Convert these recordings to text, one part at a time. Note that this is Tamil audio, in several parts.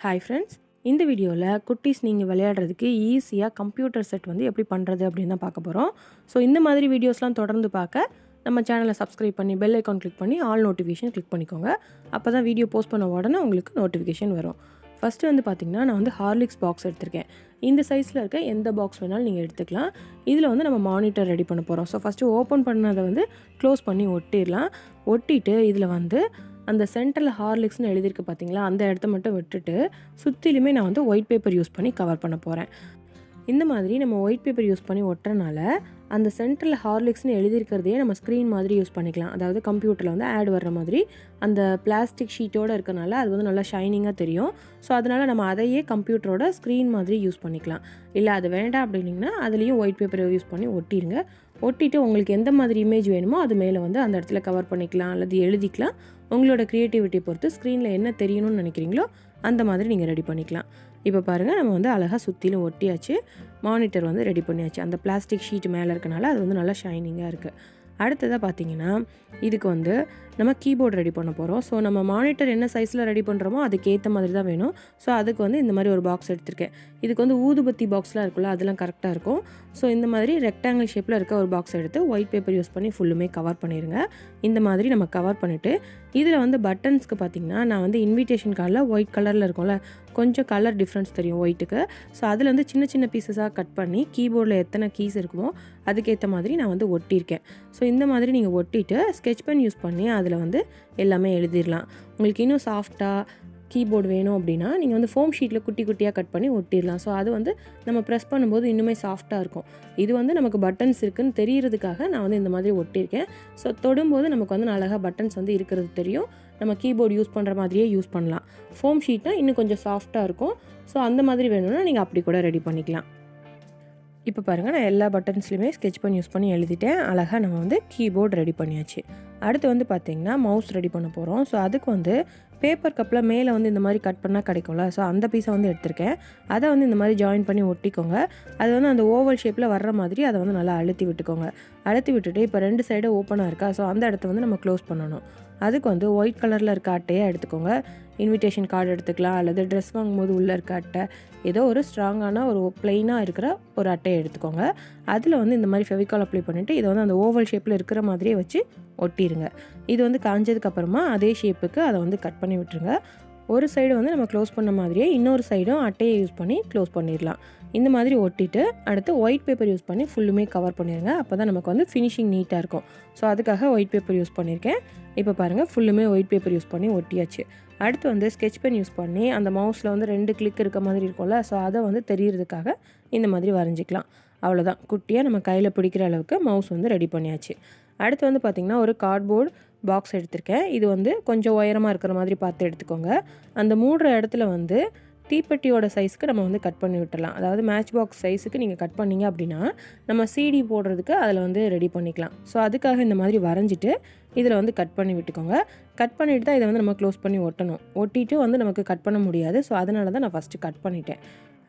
ஹாய் ஃப்ரெண்ட்ஸ், இந்த வீடியோவில் குட்டீஸ் நீங்கள் விளையாடுறதுக்கு ஈஸியாக கம்ப்யூட்டர் செட் வந்து எப்படி பண்ணுறது அப்படின்னு தான் பார்க்க போகிறோம். ஸோ இந்த மாதிரி வீடியோஸ்லாம் தொடர்ந்து பார்க்க நம்ம சேனலை சப்ஸ்கிரைப் பண்ணி பெல் ஐக்கான் கிளிக் பண்ணி ஆல் நோட்டிஃபிகேஷன் கிளிக் பண்ணிக்கோங்க. அப்போ தான் வீடியோ போஸ்ட் பண்ண உடனே உங்களுக்கு நோட்டிஃபிகேஷன் வரும். ஃபஸ்ட்டு வந்து பார்த்திங்கன்னா நான் வந்து ஹார்லிக்ஸ் பாக்ஸ் எடுத்திருக்கேன். இந்த சைஸில் இருக்க எந்த பாக்ஸ் வேணாலும் நீங்கள் எடுத்துக்கலாம். இதில் வந்து நம்ம மானிட்டர் ரெடி பண்ண போகிறோம். ஸோ ஃபஸ்ட்டு ஓப்பன் பண்ணதை வந்து க்ளோஸ் பண்ணி ஒட்டிடலாம். ஒட்டிட்டு இதில் வந்து அந்த சென்டரில் ஹார்லிக்ஸ்னு எழுதியிருக்கு பார்த்தீங்களா, அந்த இடத்த மட்டும் விட்டுட்டு சுற்றிலுமே நான் வந்து ஒயிட் பேப்பர் யூஸ் பண்ணி கவர் பண்ண போகிறேன். இந்த மாதிரி நம்ம ஒயிட் பேப்பர் யூஸ் பண்ணி ஒட்டுறனால அந்த சென்டரில் ஹார்லிக்ஸ்னு எழுதியிருக்கிறதையே நம்ம ஸ்க்ரீன் மாதிரி யூஸ் பண்ணிக்கலாம். அதாவது கம்ப்யூட்டரில் வந்து ஆட் வர்ற மாதிரி அந்த பிளாஸ்டிக் ஷீட்டோடு இருக்கனால அது வந்து நல்லா ஷைனிங்காக தெரியும். ஸோ அதனால் நம்ம அதையே கம்ப்யூட்டரோட ஸ்க்ரீன் மாதிரி யூஸ் பண்ணிக்கலாம். இல்லை அது வேண்டாம் அப்படின்னிங்கன்னா அதுலேயும் ஒயிட் பேப்பரை யூஸ் பண்ணி ஒட்டிடுங்க. ஒட்டிட்டு உங்களுக்கு எந்த மாதிரி இமேஜ் வேணுமோ அது மேலே வந்து அந்த இடத்துல கவர் பண்ணிக்கலாம் அல்லது எழுதிக்கலாம். உங்களோட க்ரியேட்டிவிட்டியை பொறுத்து ஸ்க்ரீனில் என்ன தெரியணும்னு நினைக்கிறீங்களோ அந்த மாதிரி நீங்கள் ரெடி பண்ணிக்கலாம். இப்போ பாருங்கள், நம்ம வந்து அழகாக சுற்றிலும் ஒட்டியாச்சு. மானிட்டர் வந்து ரெடி பண்ணியாச்சு. அந்த பிளாஸ்டிக் ஷீட் மேலே இருக்கனால அது வந்து நல்லா ஷைனிங்காக இருக்குது. அடுத்ததாக பார்த்தீங்கன்னா இதுக்கு வந்து நம்ம கீபோர்டு ரெடி பண்ண போகிறோம். ஸோ நம்ம மானிட்டர் என்ன சைஸில் ரெடி பண்ணுறோமோ அதுக்கேற்ற மாதிரி தான் வேணும். ஸோ அதுக்கு வந்து இந்த மாதிரி ஒரு பாக்ஸ் எடுத்திருக்கேன். இதுக்கு வந்து ஊதுபத்தி பாக்ஸ்லாம் இருக்குல்ல, அதெல்லாம் கரெக்டாக இருக்கும். ஸோ இந்த மாதிரி ரெக்டாங்கிள் ஷேப்பில் இருக்க ஒரு பாக்ஸ் எடுத்து ஒயிட் பேப்பர் யூஸ் பண்ணி ஃபுல்லுமே கவர் பண்ணிடுங்க. இந்த மாதிரி நம்ம கவர் பண்ணிவிட்டு இதில் வந்து பட்டன்ஸ்க்கு பார்த்திங்கன்னா நான் வந்து இன்விடேஷன் கார்டில் ஒயிட் கலரில் இருக்கும்ல, கொஞ்சம் கலர் டிஃப்ரென்ஸ் தெரியும் ஒயிட்டுக்கு. ஸோ அதில் வந்து சின்ன சின்ன பீசஸாக கட் பண்ணி கீபோர்டில் எத்தனை கீஸ் இருக்குமோ அதுக்கேற்ற மாதிரி நான் வந்து ஒட்டியிருக்கேன். ஸோ இந்த மாதிரி நீங்கள் ஒட்டிட்டு ஸ்கெட்ச் பென் யூஸ் பண்ணி அதில் வந்து எல்லாமே எழுதிடலாம். உங்களுக்கு இன்னும் சாஃப்டாக கீபோர்டு வேணும் அப்படின்னா நீங்கள் வந்து ஃபோம் ஷீட்டில் குட்டி குட்டியாக கட் பண்ணி ஒட்டிடலாம். ஸோ அது வந்து நம்ம ப்ரெஸ் பண்ணும்போது இன்னுமே சாஃப்டாக இருக்கும். இது வந்து நமக்கு பட்டன்ஸ் இருக்குதுன்னு தெரியறதுக்காக நான் வந்து இந்த மாதிரி ஒட்டியிருக்கேன். ஸோ தொடும்போது நமக்கு வந்து அழகாக பட்டன்ஸ் வந்து இருக்கிறது தெரியும். நம்ம கீபோர்டு யூஸ் பண்ணுற மாதிரியே யூஸ் பண்ணலாம். ஃபோம் ஷீட்னா இன்னும் கொஞ்சம் சாஃப்டாக இருக்கும். ஸோ அந்த மாதிரி வேணும்னா நீங்கள் அப்படி கூட ரெடி பண்ணிக்கலாம். இப்போ பாருங்கள், நான் எல்லா பட்டன்ஸ்லையுமே ஸ்கெட்ச் பென் யூஸ் பண்ணி எழுதிட்டேன். அழகாக நம்ம வந்து கீபோர்டு ரெடி பண்ணியாச்சு. அடுத்து வந்து பார்த்திங்கன்னா மவுஸ் ரெடி பண்ண போகிறோம். ஸோ அதுக்கு வந்து பேப்பர் கப்பில் மேலே வந்து இந்த மாதிரி கட் பண்ணால் கிடைக்கும்ல, ஸோ அந்த பீஸை வந்து எடுத்திருக்கேன். அதை வந்து இந்த மாதிரி ஜாயின் பண்ணி ஒட்டிக்கோங்க. அது வந்து அந்த ஓவல் ஷேப்பில் வர்ற மாதிரி அதை வந்து நல்லா அழுத்தி விட்டுக்கோங்க. அழுத்தி விட்டுட்டு இப்போ 2 சைடும் ஓப்பனாக இருக்கா, ஸோ அந்த இடத்த வந்து நம்ம க்ளோஸ் பண்ணணும். அதுக்கு வந்து ஒயிட் கலரில் இருக்க அட்டையை எடுத்துக்கோங்க. இன்விடேஷன் கார்டு எடுத்துக்கலாம் அல்லது ட்ரெஸ் வாங்கும்போது உள்ளே இருக்க அட்டை, ஏதோ ஒரு ஸ்ட்ராங்கான ஒரு பிளெயினாக இருக்கிற ஒரு அட்டையை எடுத்துக்கோங்க. அதில் வந்து இந்த மாதிரி ஃபெவிகால் அப்ளை பண்ணிவிட்டு இதை வந்து அந்த ஓவல் ஷேப்பில் இருக்கிற மாதிரியே வச்சு ஒட்டிடுங்க. இது வந்து காஞ்சதுக்கப்புறமா அதே ஷேப்புக்கு அதை வந்து கட் பண்ணி விட்டுருங்க. ஒரு சைடு வந்து நம்ம க்ளோஸ் பண்ண மாதிரியே இன்னொரு சைடும் அட்டையை யூஸ் பண்ணி க்ளோஸ் பண்ணிடலாம். இந்த மாதிரி ஒட்டிட்டு அடுத்து ஒயிட் பேப்பர் யூஸ் பண்ணி ஃபுல்லுமே கவர் பண்ணிடுங்க. அப்போ தான் நமக்கு வந்து ஃபினிஷிங் நீட்டாக இருக்கும். ஸோ அதுக்காக ஒயிட் பேப்பர் யூஸ் பண்ணியிருக்கேன். இப்போ பாருங்கள், ஃபுல்லுமே ஒயிட் பேப்பர் யூஸ் பண்ணி ஒட்டியாச்சு. அடுத்து வந்து ஸ்கெட்ச் பென் யூஸ் பண்ணி அந்த மவுஸில் வந்து 2 கிளிக் இருக்க மாதிரி இருக்கும்ல, ஸோ அதை வந்து தெரியறதுக்காக இந்த மாதிரி வரைஞ்சிக்கலாம். அவ்வளோதான், குட்டியாக நம்ம கையில் பிடிக்கிற அளவுக்கு மவுஸ் வந்து ரெடி பண்ணியாச்சு. அடுத்து வந்து பார்த்திங்கன்னா ஒரு கார்ட்போர்டு பாக்ஸ் எடுத்திருக்கேன். இது வந்து கொஞ்சம் உயரமாக இருக்கிற மாதிரி பார்த்து எடுத்துக்கோங்க. அந்த மூடுற இடத்துல வந்து தீப்பெட்டியோட சைஸ்க்கு நம்ம வந்து கட் பண்ணி விட்டுடலாம். அதாவது மேட்ச் பாக்ஸ் சைஸுக்கு நீங்கள் கட் பண்ணிங்க அப்படின்னா நம்ம சிடி போடுறதுக்கு அதில் வந்து ரெடி பண்ணிக்கலாம். ஸோ அதுக்காக இந்த மாதிரி வரைஞ்சிட்டு இதில் வந்து கட் பண்ணி விட்டுக்கோங்க. கட் பண்ணிவிட்டு தான் இதை வந்து நம்ம க்ளோஸ் பண்ணி ஒட்டணும். ஒட்டிட்டு வந்து நமக்கு கட் பண்ண முடியாது. ஸோ அதனால தான் நான் ஃபஸ்ட்டு கட் பண்ணிட்டேன்.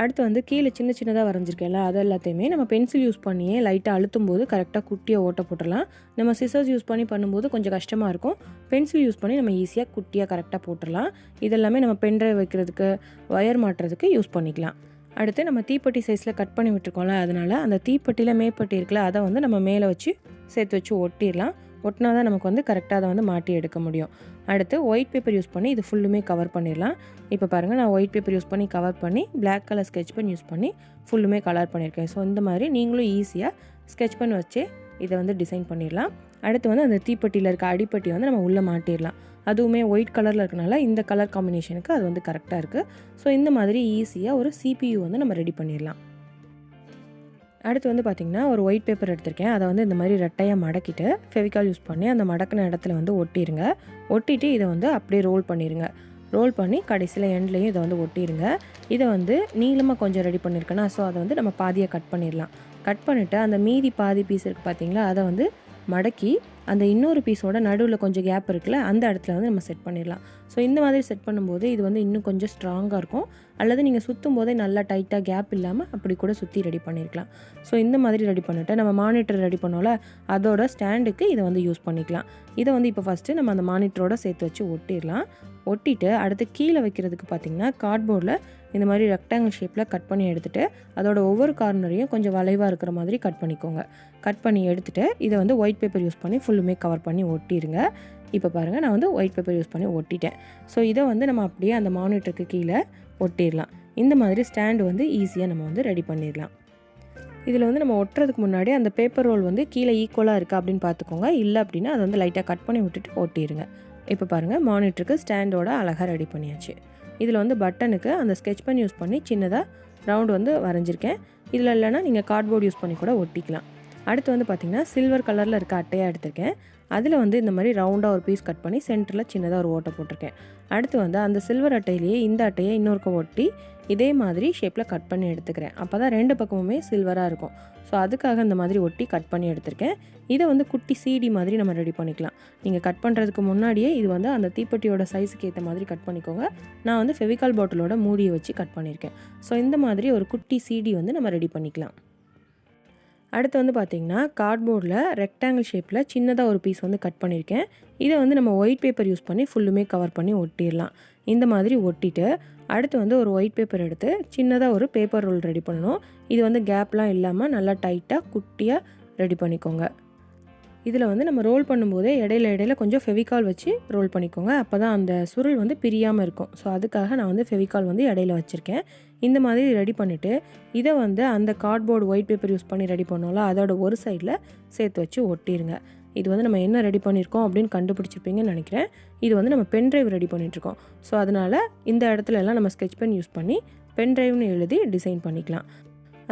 அடுத்து வந்து கீழே சின்ன சின்னதாக வரைஞ்சிருக்கேன்ல, அது எல்லாத்தையுமே நம்ம பென்சில் யூஸ் பண்ணியே லைட்டாக அழுத்தும் போது கரெக்டாக குட்டியாக ஓட்ட போட்டுடலாம். நம்ம சிசர்ஸ் யூஸ் பண்ணி பண்ணும்போது கொஞ்சம் கஷ்டமாக இருக்கும். பென்சில் யூஸ் பண்ணி நம்ம ஈஸியாக குட்டியாக கரெக்டாக போட்டுடலாம். இதெல்லாமே நம்ம பென்ட்ரைவ் வைக்கிறதுக்கு, ஒயர் மாட்டுறதுக்கு யூஸ் பண்ணிக்கலாம். அடுத்து நம்ம தீப்பெட்டி சைஸில் கட் பண்ணி விட்டுருக்கோம்ல, அதனால் அந்த தீப்பெட்டியில் மேப்பட்டி இருக்குல்ல, அதை வந்து நம்ம மேலே வச்சு சேர்த்து வச்சு ஒட்டிடலாம். ஒட்டினா தான் நமக்கு வந்து கரெக்டாக அதை வந்து மாட்டி எடுக்க முடியும். அடுத்து ஒயிட் பேப்பர் யூஸ் பண்ணி இது ஃபுல்லுமே கவர் பண்ணிடலாம். இப்போ பாருங்கள், நான் ஒயிட் பேப்பர் யூஸ் பண்ணி கவர் பண்ணி black colour sketch pen use பண்ணி ஃபுல்லுமே கலர் பண்ணியிருக்கேன். ஸோ இந்த மாதிரி நீங்களும் ஈஸியாக ஸ்கெட்ச் பென் வச்சு இதை வந்து டிசைன் பண்ணிடலாம். அடுத்து வந்து அந்த தீப்பெட்டியில் இருக்க அடிப்பட்டி வந்து நம்ம உள்ளே மாட்டிடலாம். அதுவுமே ஒயிட் கலரில் இருக்கனால இந்த கலர் காம்பினேஷனுக்கு அது வந்து கரெக்டாக இருக்குது. ஸோ இந்த மாதிரி ஈஸியாக ஒரு CPU வந்து நம்ம ரெடி பண்ணிடலாம். அடுத்து வந்து பார்த்திங்கன்னா ஒரு ஒயிட் பேப்பர் எடுத்திருக்கேன். அதை வந்து இந்த மாதிரி ரெட்டையாக மடக்கிட்டு ஃபெவிகால் யூஸ் பண்ணி அந்த மடக்கின இடத்துல வந்து ஒட்டிடுங்க. ஒட்டிட்டு இதை வந்து அப்படியே ரோல் பண்ணிடுங்க. ரோல் பண்ணி கடைசியில் எண்ட்லேயும் இதை வந்து ஒட்டிடுங்க. இதை வந்து நீளமாக கொஞ்சம் ரெடி பண்ணியிருக்கேன்னா, ஸோ அதை வந்து நம்ம பாதியாக கட் பண்ணிடலாம். கட் பண்ணிவிட்டு அந்த மீதி பாதி பீஸ் இருக்குது பார்த்திங்களா, அதை வந்து மடக்கி அந்த இன்னொரு பீஸோட நடுவில் கொஞ்சம் கேப் இருக்குல்ல, அந்த இடத்துல வந்து நம்ம செட் பண்ணிடலாம். ஸோ இந்த மாதிரி செட் பண்ணும்போது இது வந்து இன்னும் கொஞ்சம் ஸ்ட்ராங்காக இருக்கும். அல்லது நீங்கள் சுற்றும் போதே நல்லா டைட்டாக கேப் இல்லாமல் அப்படி கூட சுற்றி ரெடி பண்ணியிருக்கலாம். ஸோ இந்த மாதிரி ரெடி பண்ணிவிட்டு நம்ம மானிட்டர் ரெடி பண்ணோம்ல, அதோட ஸ்டாண்டுக்கு இதை வந்து யூஸ் பண்ணிக்கலாம். இதை வந்து இப்போ ஃபஸ்ட்டு நம்ம அந்த மானிட்டரோட சேர்த்து வச்சு ஒட்டிடலாம். ஒட்டிட்டு அடுத்து கீழே வைக்கிறதுக்கு பார்த்திங்கன்னா கார்ட்போர்டில் இந்த மாதிரி ரெக்டாங்கிள் ஷேப்பில் கட் பண்ணி எடுத்துகிட்டு அதோட ஒவ்வொரு கார்னரையும் கொஞ்சம் வளைவாக இருக்கிற மாதிரி கட் பண்ணிக்கோங்க. கட் பண்ணி எடுத்துகிட்டு இதை வந்து ஒயிட் பேப்பர் யூஸ் பண்ணி ஃபுல்லுமே கவர் பண்ணி ஒட்டிடுங்க. இப்போ பாருங்கள், நான் வந்து ஒயிட் பேப்பர் யூஸ் பண்ணி ஒட்டிட்டேன். ஸோ இதை வந்து நம்ம அப்படியே அந்த மானிட்டருக்கு கீழே ஒட்டிடலாம். இந்த மாதிரி ஸ்டாண்டு வந்து ஈஸியாக நம்ம வந்து ரெடி பண்ணிடலாம். இதில் வந்து நம்ம ஒட்டுறதுக்கு முன்னாடி அந்த பேப்பர் ரோல் வந்து கீழே ஈக்குவலாக இருக்கா அப்படின்னு பார்த்துக்கோங்க. இல்லை அப்படின்னா அதை வந்து லைட்டாக கட் பண்ணி விட்டுட்டு ஒட்டிடுங்க. இப்போ பாருங்கள், மானிட்டருக்கு ஸ்டாண்டோட அழகாக ரெடி பண்ணியாச்சு. இதில் வந்து பட்டனுக்கு அந்த ஸ்கெட்ச் பென் யூஸ் பண்ணி சின்னதாக ரவுண்டு வந்து வரைஞ்சிருக்கேன். இதில் இல்லைன்னா நீங்கள் கார்ட்போர்டு யூஸ் பண்ணி கூட ஒட்டிக்கலாம். அடுத்து வந்து பார்த்திங்கன்னா சில்வர் கலரில் இருக்க அட்டையாக எடுத்திருக்கேன். அதில் வந்து இந்த மாதிரி ரவுண்டாக ஒரு பீஸ் கட் பண்ணி சென்டரில் சின்னதாக ஒரு ஓட்டை போட்டிருக்கேன். அடுத்து வந்து அந்த சில்வர் அட்டையிலேயே இந்த அட்டையை இன்னொருக்க ஒட்டி இதே மாதிரி ஷேப்பில் கட் பண்ணி எடுத்துக்கிறேன். அப்போ தான் 2 பக்கமுமே சில்வராக இருக்கும். ஸோ அதுக்காக இந்த மாதிரி ஒட்டி கட் பண்ணி எடுத்திருக்கேன். இதை வந்து குட்டி சீடி மாதிரி நம்ம ரெடி பண்ணிக்கலாம். நீங்கள் கட் பண்ணுறதுக்கு முன்னாடியே இது வந்து அந்த தீப்பெட்டியோட சைஸுக்கு ஏற்ற மாதிரி கட் பண்ணிக்கோங்க. நான் வந்து ஃபெவிகால் பாட்டிலோட மூடியை வச்சு கட் பண்ணியிருக்கேன். ஸோ இந்த மாதிரி ஒரு குட்டி சீடி வந்து நம்ம ரெடி பண்ணிக்கலாம். அடுத்து வந்து பார்த்திங்கன்னா கார்ட்போர்டில் ரெக்டாங்கிள் ஷேப்பில் சின்னதாக ஒரு பீஸ் வந்து கட் பண்ணியிருக்கேன். இதை வந்து நம்ம ஒயிட் பேப்பர் யூஸ் பண்ணி ஃபுல்லுமே கவர் பண்ணி ஒட்டிடலாம். இந்த மாதிரி ஒட்டிட்டு அடுத்து வந்து ஒரு ஒயிட் பேப்பர் எடுத்து சின்னதாக ஒரு பேப்பர் ரோல் ரெடி பண்ணணும். இது வந்து கேப்லாம் இல்லாமல் நல்லா டைட்டாக குட்டியாக ரெடி பண்ணிக்கோங்க. இதில் வந்து நம்ம ரோல் பண்ணும்போதே இடையில கொஞ்சம் ஃபெவிகால் வச்சு ரோல் பண்ணிக்கோங்க. அப்போ தான் அந்த சுருள் வந்து பிரியாமல் இருக்கும். ஸோ அதுக்காக நான் வந்து ஃபெவிகால் வந்து இடையில வச்சுருக்கேன். இந்த மாதிரி ரெடி பண்ணிவிட்டு இதை வந்து அந்த கார்ட்போர்டு ஒயிட் பேப்பர் யூஸ் பண்ணி ரெடி பண்ணோம்ல, அதோட ஒரு சைடில் சேர்த்து வச்சு ஒட்டிடுங்க. இது வந்து நம்ம என்ன ரெடி பண்ணியிருக்கோம் அப்படின்னு கண்டுபிடிச்சிருப்பீங்கன்னு நினைக்கிறேன். இது வந்து நம்ம பென் ட்ரைவ் ரெடி பண்ணிகிட்ருக்கோம். ஸோ அதனால் இந்த இடத்துல எல்லாம் நம்ம ஸ்கெட்ச் பென் யூஸ் பண்ணி பென் ட்ரைவ்னு எழுதி டிசைன் பண்ணிக்கலாம்.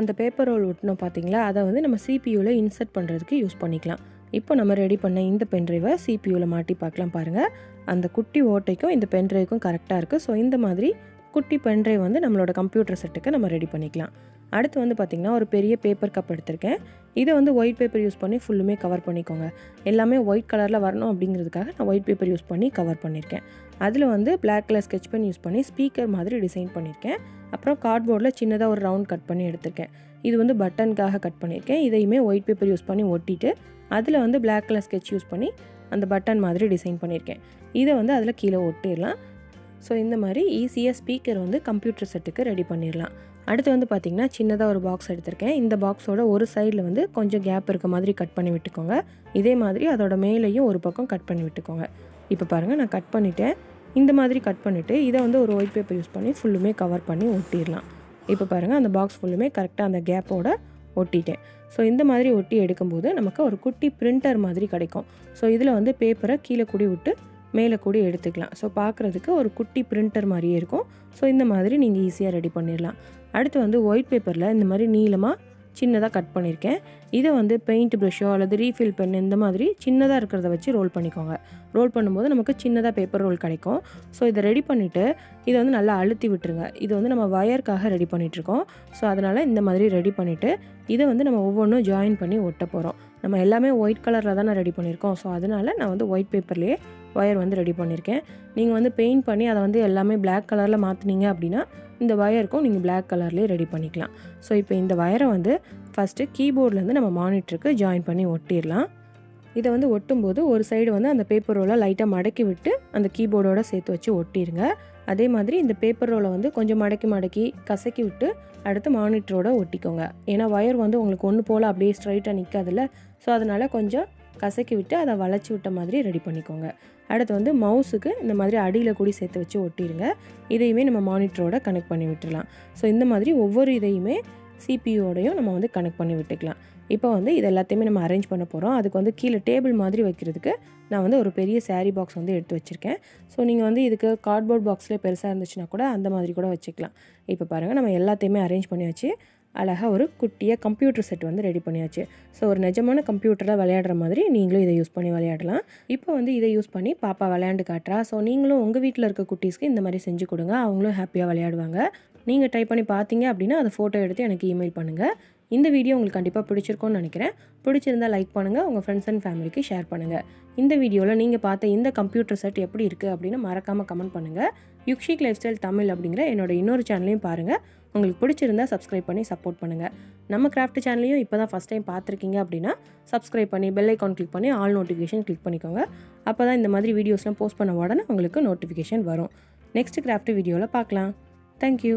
அந்த பேப்பர் ரோல் ஒட்டினோம் பார்த்திங்களா, அதை வந்து நம்ம சிபியூவில் இன்சர்ட் பண்ணுறதுக்கு யூஸ் பண்ணிக்கலாம். இப்போ நம்ம ரெடி பண்ண இந்த பென் ட்ரைவை சிபியூவில் மாட்டி பார்க்கலாம். பாருங்கள், அந்த குட்டி ஓட்டைக்கும் இந்த பென் ட்ரைவுக்கும் கரெக்டாக இருக்குது. ஸோ இந்த மாதிரி குட்டி பென் ட்ரைவ் வந்து நம்மளோட கம்ப்யூட்டர் செட்டுக்கு நம்ம ரெடி பண்ணிக்கலாம். அடுத்து வந்து பார்த்திங்கன்னா ஒரு பெரிய பேப்பர் கப் எடுத்திருக்கேன். இதை வந்து ஒயிட் பேப்பர் யூஸ் பண்ணி ஃபுல்லுமே கவர் பண்ணிக்கோங்க. எல்லாமே ஒயிட் கலரில் வரணும் அப்படிங்கிறதுக்காக நான் ஒயிட் பேப்பர் யூஸ் பண்ணி கவர் பண்ணியிருக்கேன். அதில் வந்து black colour sketch pen use பண்ணி ஸ்பீக்கர் மாதிரி டிசைன் பண்ணியிருக்கேன். அப்புறம் கார்ட்போர்டில் சின்னதாக ஒரு ரவுண்ட் கட் பண்ணி எடுத்திருக்கேன். இது வந்து பட்டனுக்காக கட் பண்ணியிருக்கேன். இதையுமே ஒயிட் பேப்பர் யூஸ் பண்ணி ஒட்டிட்டு அதில் வந்து பிளாக் கலர் ஸ்கெட்ச் யூஸ் பண்ணி அந்த பட்டன் மாதிரி டிசைன் பண்ணியிருக்கேன். இதை வந்து அதில் கீழே ஒட்டிடலாம். ஸோ இந்த மாதிரி ஈஸியாக ஸ்பீக்கர் வந்து கம்ப்யூட்டர் செட்டுக்கு ரெடி பண்ணிடலாம். அடுத்து வந்து பார்த்திங்கன்னா சின்னதாக ஒரு பாக்ஸ் எடுத்திருக்கேன். இந்த பாக்ஸோட ஒரு சைடில் வந்து கொஞ்சம் கேப் இருக்க மாதிரி கட் பண்ணி விட்டுக்கோங்க. இதே மாதிரி அதோட மேலேயும் ஒரு பக்கம் கட் பண்ணி விட்டுக்கோங்க. இப்போ பாருங்கள், நான் கட் பண்ணிவிட்டேன். இந்த மாதிரி கட் பண்ணிவிட்டு இதை வந்து ஒரு ஒயிட் பேப்பர் யூஸ் பண்ணி ஃபுல்லுமே கவர் பண்ணி ஒட்டிடலாம். இப்போ பாருங்கள், அந்த பாக்ஸ் ஃபுல்லுமே கரெக்டாக அந்த கேப்போட ஒட்டிட்டேன். ஸோ இந்த மாதிரி ஒட்டி எடுக்கும்போது நமக்கு ஒரு குட்டி பிரிண்டர் மாதிரி கிடைக்கும். ஸோ இதில் வந்து பேப்பரை கீழே கூடி விட்டு மேலே கூடி எடுத்துக்கலாம். ஸோ பார்க்குறதுக்கு ஒரு குட்டி பிரிண்டர் மாதிரியே இருக்கும். ஸோ இந்த மாதிரி நீங்கள் ஈஸியாக ரெடி பண்ணிடலாம். அடுத்து வந்து ஒயிட் பேப்பரில் இந்த மாதிரி நீளமாக சின்னதாக கட் பண்ணியிருக்கேன். இதை வந்து பெயிண்ட் ப்ரஷோ அல்லது ரீஃபில் பென் இந்த மாதிரி சின்னதாக இருக்கிறத வச்சு ரோல் பண்ணிக்கோங்க. ரோல் பண்ணும்போது நமக்கு சின்னதாக பேப்பர் ரோல் கிடைக்கும். ஸோ இதை ரெடி பண்ணிவிட்டு இதை வந்து நல்லா அழுத்தி விட்டுருங்க. இது வந்து நம்ம வயருக்காக ரெடி பண்ணிகிட்ருக்கோம். ஸோ அதனால் இந்த மாதிரி ரெடி பண்ணிவிட்டு இதை வந்து நம்ம ஒவ்வொன்றும் ஜாயின் பண்ணி ஒட்ட போகிறோம். நம்ம எல்லாமே ஒயிட் கலரில் தானே ரெடி பண்ணியிருக்கோம். ஸோ அதனால் நான் வந்து ஒயிட் பேப்பர்லேயே ஒயர் வந்து ரெடி பண்ணியிருக்கேன். நீங்கள் வந்து பெயிண்ட் பண்ணி அதை வந்து எல்லாமே பிளாக் கலரில் மாற்றினீங்க அப்படின்னா இந்த வயருக்கும் நீங்கள் பிளாக் கலர்லேயே ரெடி பண்ணிக்கலாம். ஸோ இப்போ இந்த வயரை வந்து ஃபஸ்ட்டு கீபோர்ட்லேருந்து நம்ம மானிட்டருக்கு ஜாயின் பண்ணி ஒட்டிடலாம். இதை வந்து ஒட்டும்போது ஒரு சைடு வந்து அந்த பேப்பர் ரோலை லைட்டாக மடக்கி விட்டு அந்த கீபோர்டோடு சேர்த்து வச்சு ஒட்டிடுங்க. அதே மாதிரி இந்த பேப்பர் ரோலை வந்து கொஞ்சம் மடக்கி கசக்கி விட்டு அடுத்து மானிட்டரோட ஒட்டிக்கோங்க. ஏன்னா ஒயர் வந்து உங்களுக்கு ஒன்று போல் அப்படியே ஸ்ட்ரைட்டாக நிற்காதுல்ல. ஸோ அதனால் கொஞ்சம் கசக்கி விட்டு அதை வளைச்சி விட்ட மாதிரி ரெடி பண்ணிக்கோங்க. அடுத்து வந்து மவுஸுக்கு இந்த மாதிரி அடியில் கூடி சேர்த்து வச்சு ஒட்டிடுங்க. இதையுமே நம்ம மானிட்டரோட கனெக்ட் பண்ணி விட்டுடலாம். ஸோ இந்த மாதிரி ஒவ்வொரு இதையுமே சிபியூவோடையும் நம்ம வந்து கனெக்ட் பண்ணி விட்டுக்கலாம். இப்போ வந்து இது எல்லாத்தையுமே நம்ம அரேஞ்ச் பண்ண போகிறோம். அதுக்கு வந்து கீழே டேபிள் மாதிரி வைக்கிறதுக்கு நான் வந்து ஒரு பெரிய சாரீ பாக்ஸ் வந்து எடுத்து வச்சுருக்கேன். ஸோ நீங்கள் வந்து இதுக்கு கார்ட்போர்ட் பாக்ஸ்லேயே பெருசாக இருந்துச்சுன்னா கூட அந்த மாதிரி கூட வச்சுக்கலாம். இப்போ பாருங்கள், நம்ம எல்லாத்தையுமே அரேஞ்ச் பண்ணியாச்சு. அழகாக ஒரு குட்டியாக கம்ப்யூட்டர் செட் வந்து ரெடி பண்ணியாச்சு. ஸோ ஒரு நிஜமான கம்ப்யூட்டரில் விளையாடுற மாதிரி நீங்களும் இதை யூஸ் பண்ணி விளையாடலாம். இப்போ வந்து இதை யூஸ் பண்ணி பாப்பா விளையாண்டு காட்டுறா. ஸோ நீங்களும் உங்கள் வீட்டில் இருக்க குட்டீஸ்க்கு இந்த மாதிரி செஞ்சு கொடுங்க. அவங்களும் ஹாப்பியாக விளையாடுவாங்க. நீங்கள் ட்ரை பண்ணி பார்த்தீங்க அப்படின்னா அதை ஃபோட்டோ எடுத்து எனக்கு இமெயில் பண்ணுங்கள். இந்த வீடியோ உங்களுக்கு கண்டிப்பாக பிடிச்சிருக்கும்னு நினைக்கிறேன். பிடிச்சிருந்தால் லைக் பண்ணுங்கள், உங்கள் ஃப்ரெண்ட்ஸ் அண்ட் ஃபேமிலிக்கு ஷேர் பண்ணுங்கள். இந்த வீடியோவில் நீங்கள் பார்த்த இந்த கம்ப்யூட்டர் செட் எப்படி இருக்குது அப்படின்னு மறக்காமல் கமெண்ட் பண்ணுங்கள். யுக்ஷிக் லைஃப் ஸ்டைல் தமிழ் அப்படிங்கிற என்னோட இன்னொரு சேனலையும் பாருங்கள். உங்களுக்கு பிடிச்சிருந்தா சப்ஸ்கிரைப் பண்ணி சப்போர்ட் பண்ணுங்கள். நம்ம கிராஃப்ட் சேனலையும் இப்போ தான் ஃபஸ்ட் டைம் பார்த்துருக்கீங்க அப்படின்னா சப்ஸ்கிரைப் பண்ணி பெல் ஐக்கான் கிளிக் பண்ணி ஆல் நோட்டிஃபிகேஷன் கிளிக் பண்ணிக்கோங்க. அப்போ தான் இந்த மாதிரி வீடியோஸ்லாம் போஸ்ட் பண்ண உடனே உங்களுக்கு நோட்டிஃபிகேஷன் வரும். நெக்ஸ்ட் கிராஃப்ட் வீடியோவில் பார்க்கலாம். தேங்க்யூ.